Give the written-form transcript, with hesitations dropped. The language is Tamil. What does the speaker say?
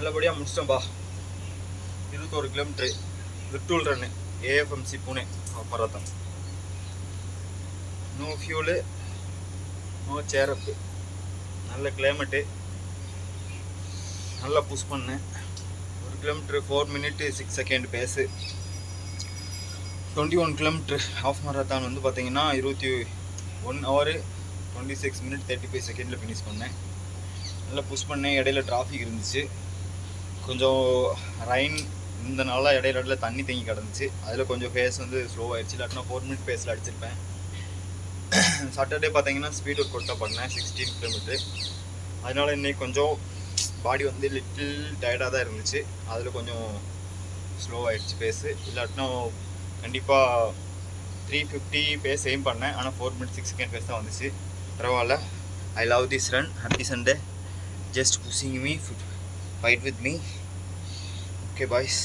நல்லபடியாக முடிச்சிட்டோம்பா. 21 kilometre virtual run AFMC Pune half marathon. No fuel, no சேரப்பு, நல்ல கிளைமேட்டு, நல்லா புஷ் பண்ணேன். 1 kilometre 4 minutes 6 seconds pace. 21 kilometre half marathon வந்து பார்த்தீங்கன்னா 21 hour 26 minutes 35 seconds ஃபினிஷ் பண்ணேன். நல்லா புஷ் பண்ணேன். இடையில டிராஃபிக் இருந்துச்சு, கொஞ்சம் ரைன் இந்த நாளாக இடையில தண்ணி தேங்கி கிடந்துச்சு. அதில் கொஞ்சம் ஃபேஸ் வந்து ஸ்லோ ஆகிடுச்சு. இல்லாட்டினா 4 minutes பேஸில் அடிச்சிருப்பேன். சாட்டர்டே பார்த்தீங்கன்னா ஸ்பீட் ஒர்க் அவுட் தான் பண்ணேன் 16 கிலோமீட்ரு. அதனால் இன்றைக்கி கொஞ்சம் பாடி வந்து லிட்டில் டயர்டாக தான் இருந்துச்சு. அதில் கொஞ்சம் ஸ்லோ ஆகிடுச்சு பேஸு. இல்லாட்டினா கண்டிப்பாக 350 பேஸ் எய்ம் பண்ணேன். ஆனால் 4 minutes 6 seconds பேஸ் தான் வந்துச்சு. பரவாயில்ல. I love this run. Happy Sunday. Just pushing me, fight with me. Okay boys.